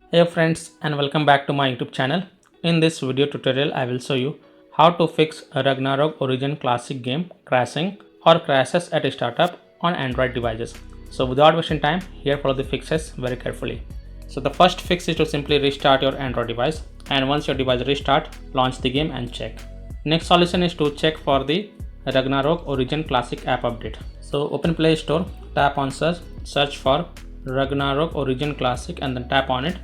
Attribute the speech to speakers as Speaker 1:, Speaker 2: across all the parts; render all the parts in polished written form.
Speaker 1: Hey friends, and welcome back to my YouTube channel. In this video tutorial I will show you how to fix a Ragnarok Origin Classic game crashing or crashes at a startup on Android devices. So without wasting time, here follow the fixes very carefully. So the first fix is to simply restart your Android device, and once your device restart, launch the game and check. Next solution is to check for the Ragnarok Origin Classic app update. So open Play Store, tap on search for Ragnarok Origin Classic and then tap on it.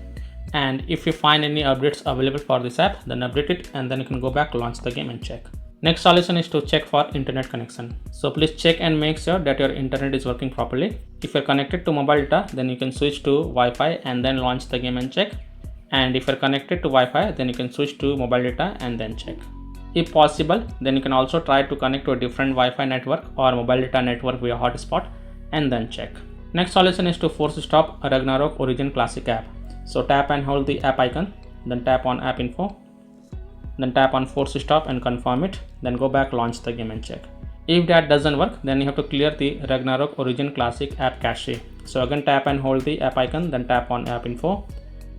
Speaker 1: And if you find any updates available for this app, then update it and then you can go back, launch the game and check. Next solution is to check for internet connection. So please check and make sure that your internet is working properly. If you're connected to mobile data, then you can switch to Wi-Fi and then launch the game and check. And if you're connected to Wi-Fi, then you can switch to mobile data and then check. If possible, then you can also try to connect to a different Wi-Fi network or mobile data network via hotspot and then check. Next solution is to force stop a Ragnarok Origin Classic app. So tap and hold the app icon, then tap on app info, then tap on force stop and confirm it, then go back, launch the game and check. If that doesn't work, then you have to clear the Ragnarok Origin Classic app cache. So again tap and hold the app icon, then tap on app info,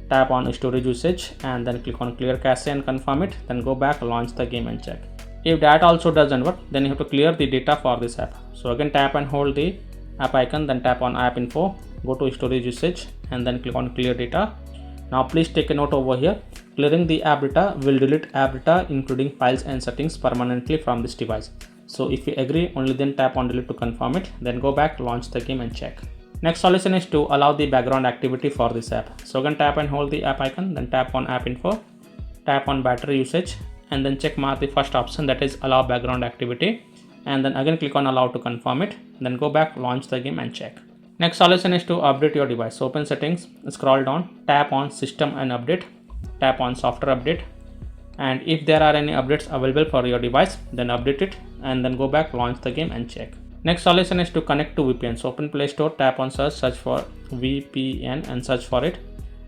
Speaker 1: tap on storage usage and then click on clear cache and confirm it, then go back, launch the game and check. If that also doesn't work, then you have to clear the data for this app. So again tap and hold the app icon, then tap on app info, go to storage usage and then click on clear data. Now please take a note over here, clearing the app data will delete app data including files and settings permanently from this device. So if you agree, only then tap on delete to confirm it, then go back, launch the game and check. Next solution is to allow the background activity for this app. So again tap and hold the app icon, then tap on app info, tap on battery usage and then check mark the first option, that is allow background activity, and then again click on allow to confirm it, then go back, launch the game and check. Next solution is to update your device. So open settings, scroll down, tap on system and update, tap on software update, and if there are any updates available for your device, then update it and then go back, launch the game and check. Next solution is to connect to VPN. So open Play Store, tap on search for VPN and search for it,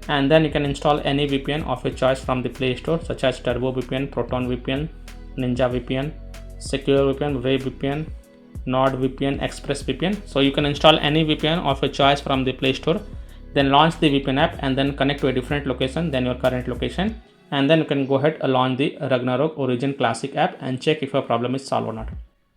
Speaker 1: and then you can install any VPN of your choice from the Play Store, such as Turbo VPN, Proton VPN, Ninja VPN, Secure VPN, Ray VPN, NordVPN, Express VPN. So you can install any VPN of your choice from the Play Store, then launch the VPN app and then connect to a different location than your current location, and then you can go ahead and launch the Ragnarok Origin Classic app and check if your problem is solved or not.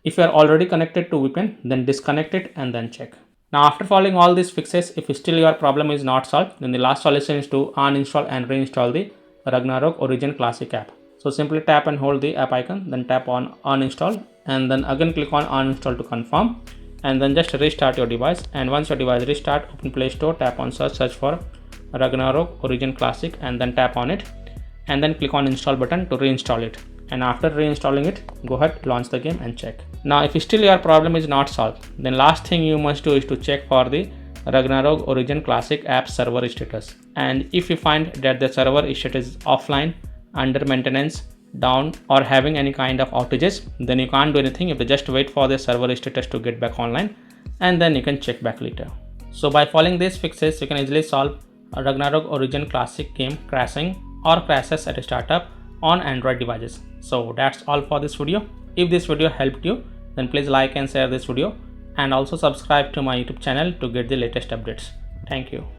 Speaker 1: If you are already connected to VPN, then disconnect it and then check. Now after following all these fixes, if still your problem is not solved, then the last solution is to uninstall and reinstall the Ragnarok Origin Classic app. So simply tap and hold the app icon, then tap on uninstall and then again click on uninstall to confirm, and then just restart your device. And once your device restart, open Play Store, tap on search for Ragnarok Origin Classic and then tap on it and then click on install button to reinstall it. And after reinstalling it, go ahead, launch the game and check. Now if still your problem is not solved, then last thing you must do is to check for the Ragnarok Origin Classic app server status. And if you find that the server status is offline, under maintenance, down or having any kind of outages, then you can't do anything. You have to just wait for the server status to get back online and then you can check back later. So by following these fixes, you can easily solve a Ragnarok Origin Classic game crashing or crashes at a startup on Android devices. So that's all for this video. If this video helped you, then please like and share this video and also subscribe to my YouTube channel to get the latest updates. Thank you.